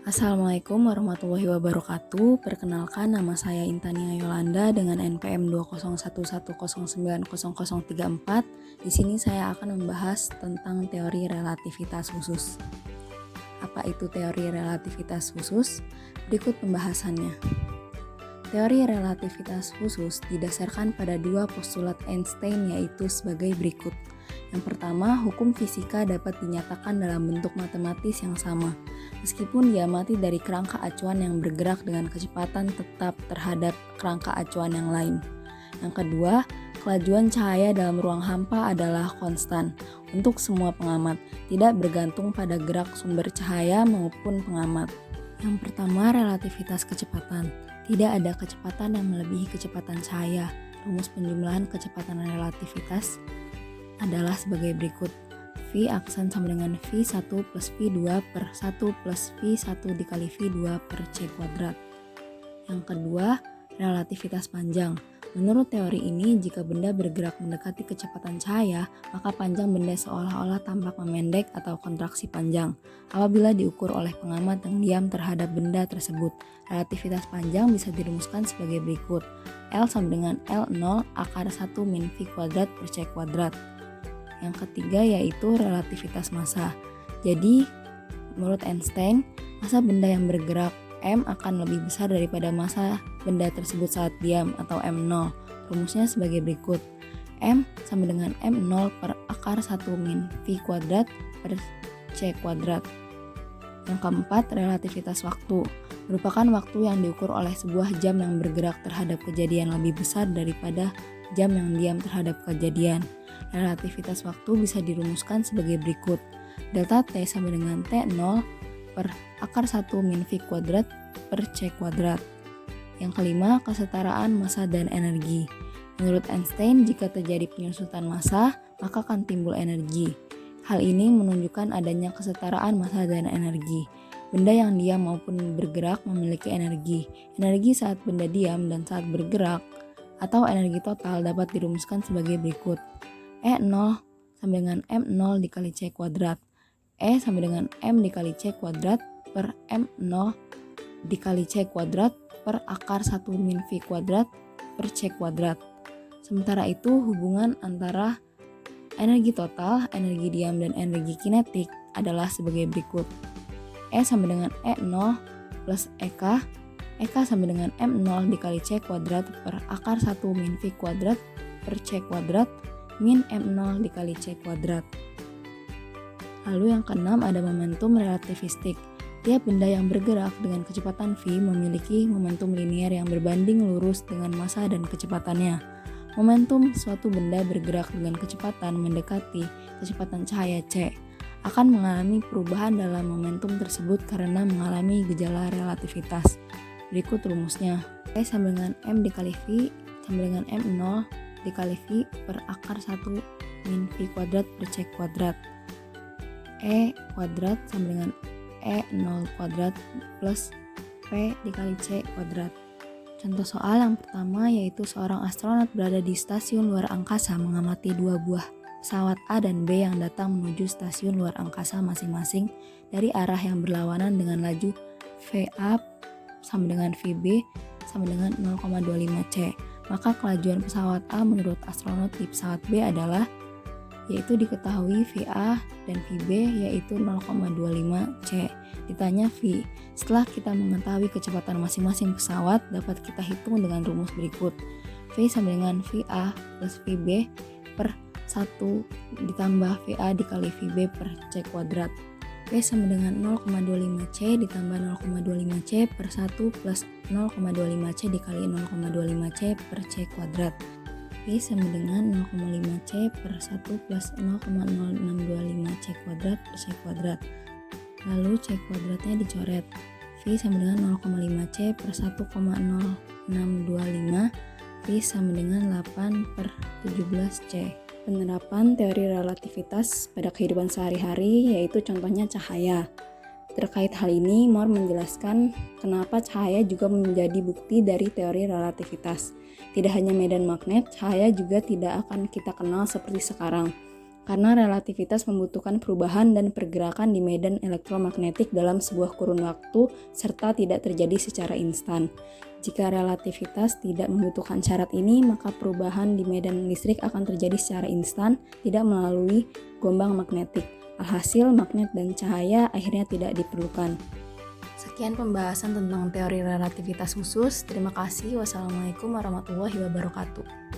Assalamualaikum warahmatullahi wabarakatuh. Perkenalkan, nama saya Intania Yolanda dengan NPM 20110900034. Di sini saya akan membahas tentang teori relativitas khusus. Apa itu teori relativitas khusus? Berikut pembahasannya. Teori relativitas khusus didasarkan pada dua postulat Einstein, yaitu sebagai berikut. Yang pertama, hukum fisika dapat dinyatakan dalam bentuk matematis yang sama, meskipun diamati dari kerangka acuan yang bergerak dengan kecepatan tetap terhadap kerangka acuan yang lain. Yang kedua, kelajuan cahaya dalam ruang hampa adalah konstan untuk semua pengamat, tidak bergantung pada gerak sumber cahaya maupun pengamat. Yang pertama, relativitas kecepatan. Tidak ada kecepatan yang melebihi kecepatan cahaya. Rumus penjumlahan kecepatan relativitas adalah sebagai berikut. V aksen sama dengan V1 plus V2 per 1 plus V1 dikali V2 per C kuadrat. Yang kedua, relativitas panjang. Menurut teori ini, jika benda bergerak mendekati kecepatan cahaya, maka panjang benda seolah-olah tampak memendek atau kontraksi panjang. Apabila diukur oleh pengamat yang diam terhadap benda tersebut, relativitas panjang bisa dirumuskan sebagai berikut. L sama dengan L0 akar 1 min V kuadrat per C kuadrat. Yang ketiga yaitu relativitas massa. Jadi, menurut Einstein, massa benda yang bergerak M akan lebih besar daripada massa benda tersebut saat diam atau M0. Rumusnya sebagai berikut. M sama dengan M0 per akar 1 min V kuadrat per C kuadrat. Yang keempat, relativitas waktu. Merupakan waktu yang diukur oleh sebuah jam yang bergerak terhadap kejadian lebih besar daripada jam yang diam terhadap kejadian. Relativitas waktu bisa dirumuskan sebagai berikut. Delta T sama dengan T0 per akar 1 min V kuadrat per C kuadrat. Yang kelima, kesetaraan massa dan energi. Menurut Einstein, jika terjadi penyusutan massa, maka akan timbul energi. Hal ini menunjukkan adanya kesetaraan massa dan energi. Benda yang diam maupun bergerak memiliki energi. Energi saat benda diam dan saat bergerak atau energi total dapat dirumuskan sebagai berikut. E0 sama dengan M0 dikali C kuadrat. E sama dengan M dikali C kuadrat per M0 dikali C kuadrat per akar 1 min V kuadrat per C kuadrat. Sementara itu, hubungan antara energi total, energi diam, dan energi kinetik adalah sebagai berikut. E sama dengan E0 plus EK. EK sama dengan M0 dikali C kuadrat per akar 1 min V kuadrat per C kuadrat min M0 dikali C kuadrat. Lalu yang keenam ada momentum relativistik. Tiap benda yang bergerak dengan kecepatan V memiliki momentum linear yang berbanding lurus dengan massa dan kecepatannya. Momentum suatu benda bergerak dengan kecepatan mendekati kecepatan cahaya C akan mengalami perubahan dalam momentum tersebut karena mengalami gejala relativitas. Berikut rumusnya. E sama dengan M dikali V sama dengan M0 dikali V per akar 1 min V kuadrat per C kuadrat. E kuadrat sama dengan E0 kuadrat plus P dikali C kuadrat. Contoh soal yang pertama yaitu seorang astronot berada di stasiun luar angkasa mengamati dua buah pesawat A dan B yang datang menuju stasiun luar angkasa masing-masing dari arah yang berlawanan dengan laju VA sama dengan VB sama dengan 0,25 C. Maka kelajuan pesawat A menurut astronot di pesawat B adalah yaitu diketahui VA dan VB yaitu 0,25 C. Ditanya V. Setelah kita mengetahui kecepatan masing-masing pesawat, dapat kita hitung dengan rumus berikut. V sama dengan VA plus VB per 1 ditambah VA dikali VB per C kuadrat. V sama dengan 0,25 C ditambah 0,25 C per 1 plus 0,25 C dikali 0,25 C per C kuadrat. V sama dengan 0,5 C per 1 plus 0,0625 C kuadrat per C kuadrat. Lalu C kuadratnya dicoret. V sama dengan 0,5 C per 1,0625. V sama dengan 8 per 17 C. Penerapan teori relativitas pada kehidupan sehari-hari yaitu contohnya cahaya. Terkait hal ini, Moore menjelaskan kenapa cahaya juga menjadi bukti dari teori relativitas. Tidak hanya medan magnet, cahaya juga tidak akan kita kenal seperti sekarang. karena relativitas membutuhkan perubahan dan pergerakan di medan elektromagnetik dalam sebuah kurun waktu serta tidak terjadi secara instan. Jika relativitas tidak membutuhkan syarat ini, maka perubahan di medan listrik akan terjadi secara instan, tidak melalui gelombang magnetik. Alhasil, magnet dan cahaya akhirnya tidak diperlukan. Sekian pembahasan tentang teori relativitas khusus. Terima kasih. Wassalamualaikum warahmatullahi wabarakatuh.